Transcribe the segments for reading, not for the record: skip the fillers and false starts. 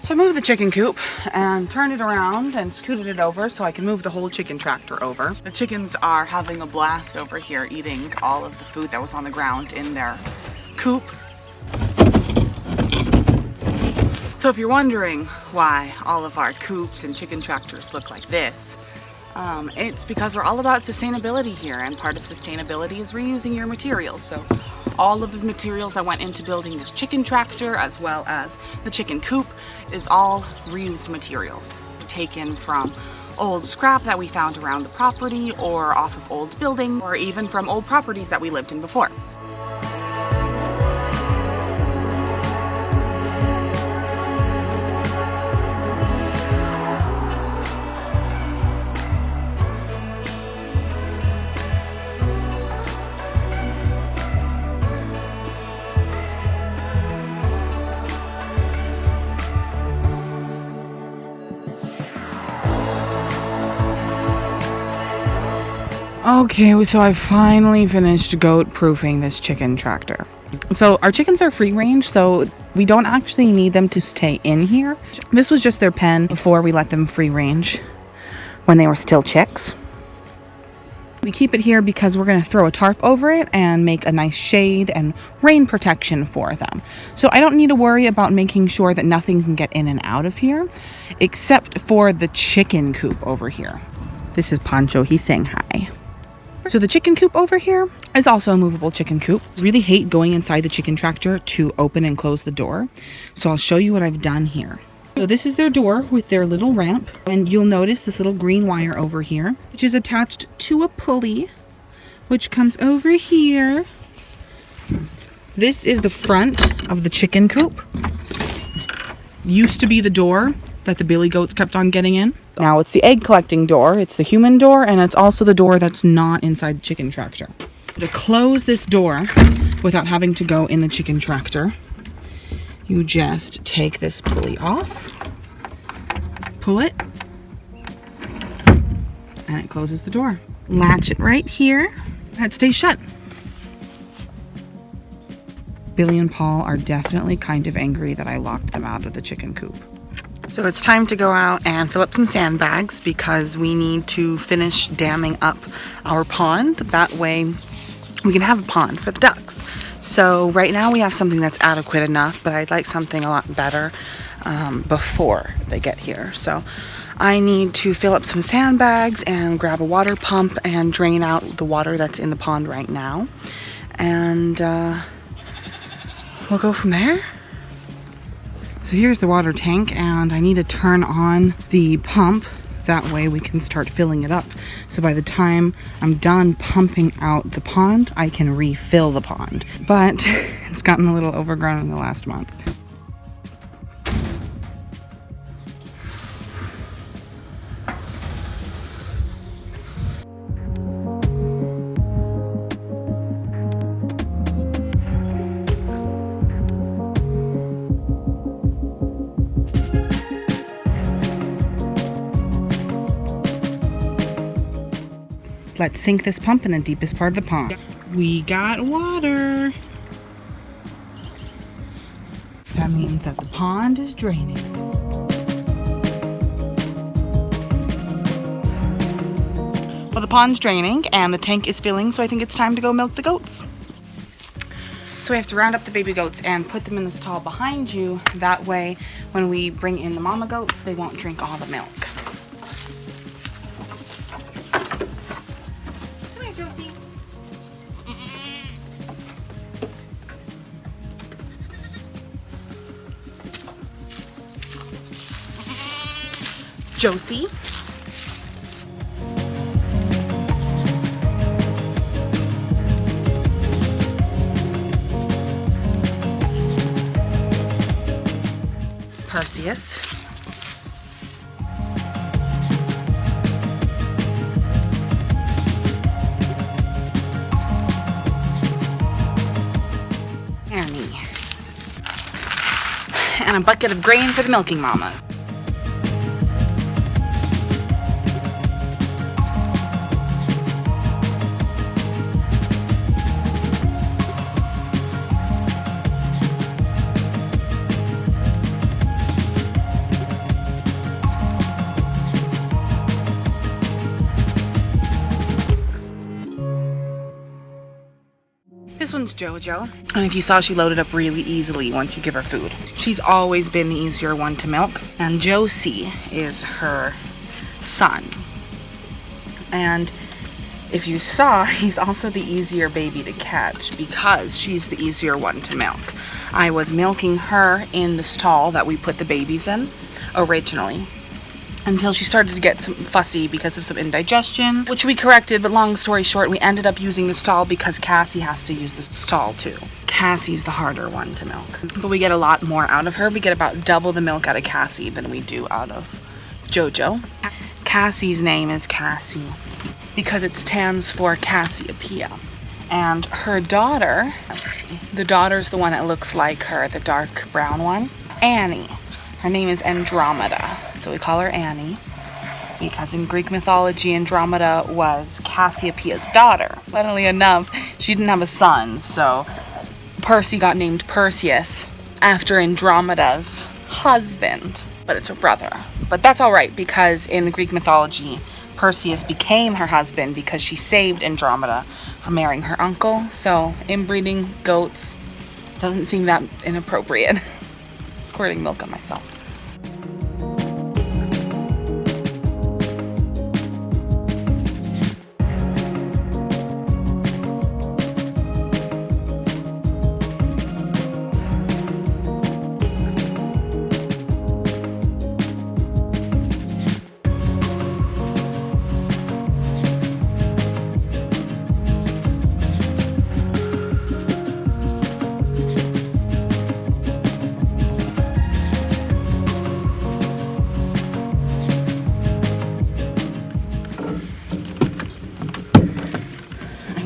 So I moved the chicken coop and turned it around and scooted it over so I can move the whole chicken tractor over. The chickens are having a blast over here eating all of the food that was on the ground in their coop. So if you're wondering why all of our coops and chicken tractors look like this, it's because we're all about sustainability here, and part of sustainability is reusing your materials. So all of the materials that went into building this chicken tractor, as well as the chicken coop, is all reused materials taken from old scrap that we found around the property or off of old buildings, or even from old properties that we lived in before. Okay, so I finally finished goat proofing this chicken tractor. So our chickens are free range, so we don't actually need them to stay in here. This was just their pen before we let them free range when they were still chicks. We keep it here because we're going to throw a tarp over it and make a nice shade and rain protection for them. So I don't need to worry about making sure that nothing can get in and out of here, except for the chicken coop over here. This is Pancho, he's saying hi. So the chicken coop over here is also a movable chicken coop. I really hate going inside the chicken tractor to open and close the door. So I'll show you what I've done here. So this is their door with their little ramp. And you'll notice this little green wire over here, which is attached to a pulley, which comes over here. This is the front of the chicken coop. Used to be the door that the billy goats kept on getting in. Now it's the egg collecting door, it's the human door, and it's also the door that's not inside the chicken tractor. To close this door without having to go in the chicken tractor, you just take this pulley off, pull it, and it closes the door. Latch it right here, and it stays shut. Billy and Paul are definitely kind of angry that I locked them out of the chicken coop. So it's time to go out and fill up some sandbags because we need to finish damming up our pond. That way we can have a pond for the ducks. So right now we have something that's adequate enough, but I'd like something a lot better before they get here. So I need to fill up some sandbags and grab a water pump and drain out the water that's in the pond right now. And we'll go from there. So here's the water tank, and I need to turn on the pump. That way we can start filling it up. So by the time I'm done pumping out the pond, I can refill the pond. But it's gotten a little overgrown in the last month. Let's sink this pump in the deepest part of the pond. We got water. That means that the pond is draining. Well, the pond's draining and the tank is filling, so I think it's time to go milk the goats. So we have to round up the baby goats and put them in the stall behind you. That way, when we bring in the mama goats, they won't drink all the milk. Josie. Perseus. Annie. And a bucket of grain for the milking mamas. this one's JoJo. And if you saw, she loaded up really easily once you give her food. She's always been the easier one to milk. And Josie is her son. And if you saw, he's also the easier baby to catch because she's the easier one to milk. I was milking her in the stall that we put the babies in originally, until she started to get some fussy because of some indigestion, which we corrected, but long story short, we ended up using the stall because Cassie has to use the stall too. Cassie's the harder one to milk, but we get a lot more out of her. We get about double the milk out of Cassie than we do out of JoJo. Cassie's name is Cassie because it stands for Cassiopeia. And her daughter, the daughter's the one that looks like her, the dark brown one, Annie. Her name is Andromeda, so we call her Annie because in Greek mythology, Andromeda was Cassiopeia's daughter. Funnily enough, she didn't have a son, so Percy got named Perseus after Andromeda's husband, but it's her brother. But that's all right because in the Greek mythology, Perseus became her husband because she saved Andromeda from marrying her uncle. So inbreeding goats doesn't seem that inappropriate. Squirting milk on myself.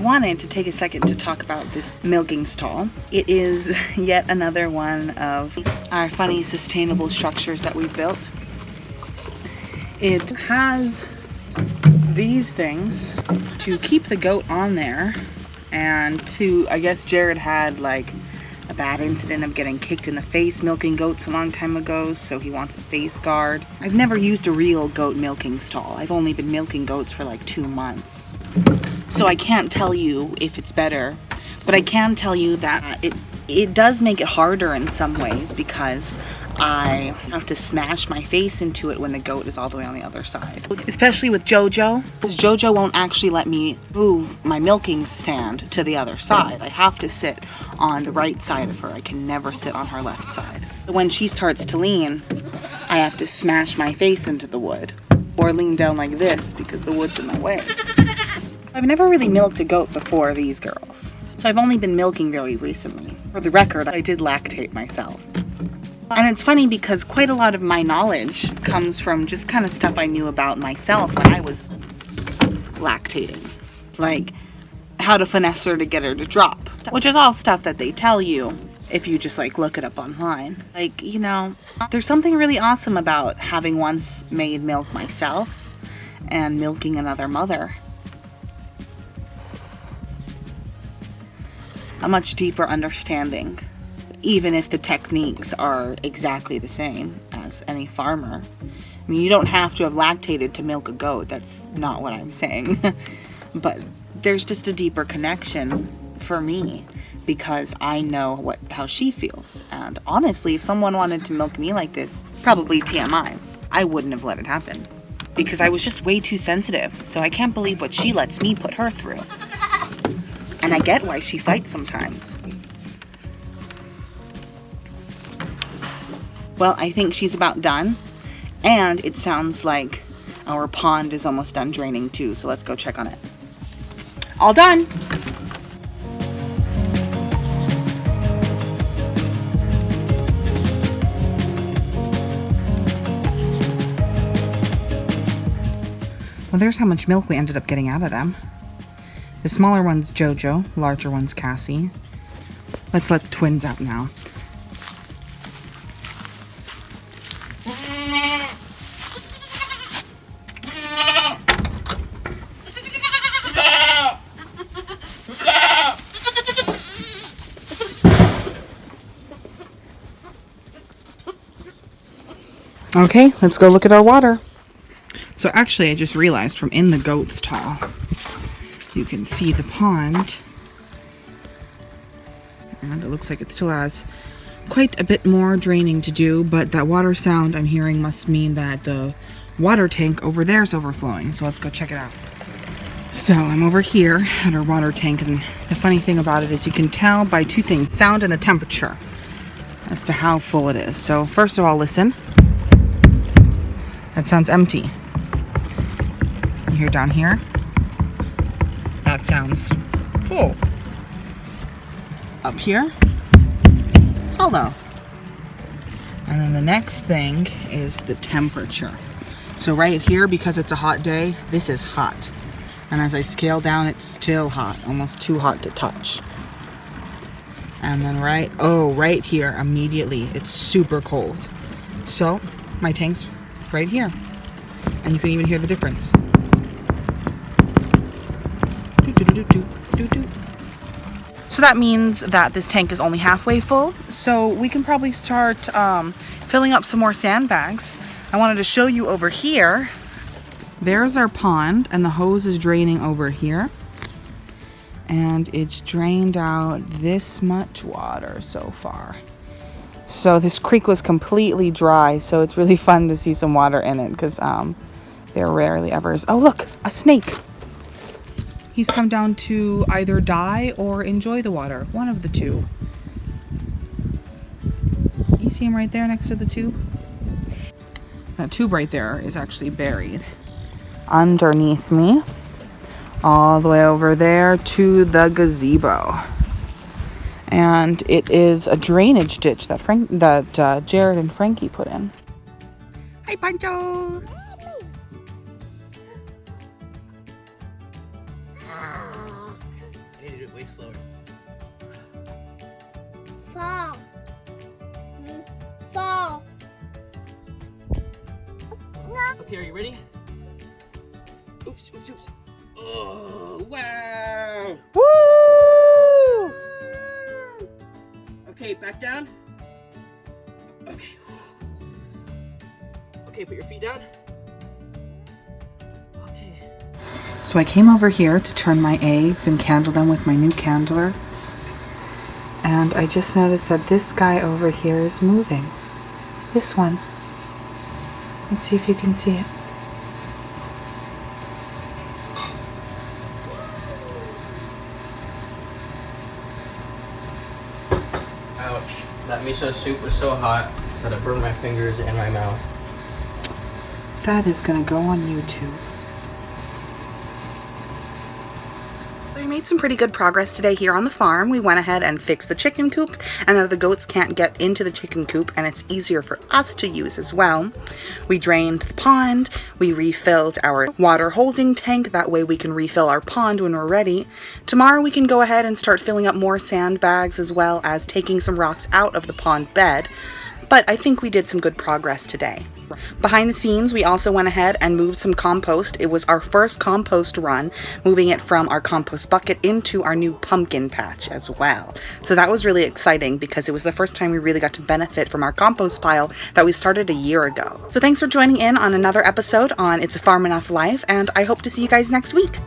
Wanted to take a second to talk about this milking stall. It is yet another one of our funny sustainable structures that we've built. It has these things to keep the goat on there, and to, I guess Jared had like a bad incident of getting kicked in the face milking goats a long time ago, so he wants a face guard. I've never used a real goat milking stall. I've only been milking goats for like 2 months. So I can't tell you if it's better, but I can tell you that it does make it harder in some ways because I have to smash my face into it when the goat is all the way on the other side. Especially with JoJo, because JoJo won't actually let me move my milking stand to the other side. I have to sit on the right side of her. I can never sit on her left side. When she starts to lean, I have to smash my face into the wood or lean down like this because the wood's in my way. I've never really milked a goat before these girls, so I've only been milking very recently. For the record, I did lactate myself. And it's funny because quite a lot of my knowledge comes from just kind of stuff I knew about myself when I was lactating. Like how to finesse her to get her to drop, which is all stuff that they tell you if you just like look it up online. Like, you know, there's something really awesome about having once made milk myself and milking another mother. A much deeper understanding, even if the techniques are exactly the same as any farmer. I mean, you don't have to have lactated to milk a goat. That's not what I'm saying. But there's just a deeper connection for me because I know how she feels. And honestly, if someone wanted to milk me like this, probably TMI, I wouldn't have let it happen because I was just way too sensitive. So I can't believe what she lets me put her through. And I get why she fights sometimes. Well, I think she's about done. And it sounds like our pond is almost done draining too. So let's go check on it. All done. Well, there's how much milk we ended up getting out of them. The smaller one's JoJo, larger one's Cassie. Let's let the twins out now. Okay, let's go look at our water. So actually, I just realized from in the goat stall, you can see the pond And it looks like it still has quite a bit more draining to do, but that water sound I'm hearing must mean that the water tank over there is overflowing. So let's go check it out. So I'm over here at our water tank, and the funny thing about it is you can tell by two things, sound and the temperature, as to how full it is. So first of all, listen. That sounds empty. You hear down here? That sounds full. Up here? Hello. And then the next thing is the temperature. So right here, because it's a hot day, this is hot. And as I scale down, it's still hot, almost too hot to touch. And then right here, immediately, it's super cold. So my tank's right here. And you can even hear the difference. So that means that this tank is only halfway full. So we can probably start filling up some more sandbags. I wanted to show you over here. There's our pond, and the hose is draining over here. And it's drained out this much water so far. So this creek was completely dry, so it's really fun to see some water in it, because there rarely ever is. Oh look, a snake. He's come down to either die or enjoy the water. One of the two. You see him right there next to the tube? That tube right there is actually buried underneath me, all the way over there to the gazebo. And it is a drainage ditch that Jared and Frankie put in. Hi, Pancho! I need to do it way slower. Fall. Fall. Okay, are you ready? Oops, oops, oops. Oh, wow! Woo! Okay, back down. Okay. Okay, put your feet down. Okay. So I came over here to turn my eggs and candle them with my new candler. And I just noticed that this guy over here is moving. This one. Let's see if you can see it. Ouch. That miso soup was so hot that it burned my fingers and my mouth. That is gonna go on YouTube. We made some pretty good progress today here on the farm. We went ahead and fixed the chicken coop, and now the goats can't get into the chicken coop, and it's easier for us to use as well. We drained the pond, we refilled our water holding tank, that way we can refill our pond when we're ready. Tomorrow we can go ahead and start filling up more sandbags, as well as taking some rocks out of the pond bed. But I think we did some good progress today. Behind the scenes, we also went ahead and moved some compost. It was our first compost run, moving it from our compost bucket into our new pumpkin patch as well. So that was really exciting because it was the first time we really got to benefit from our compost pile that we started a year ago. So thanks for joining in on another episode on It's a Farm Enough Life, and I hope to see you guys next week.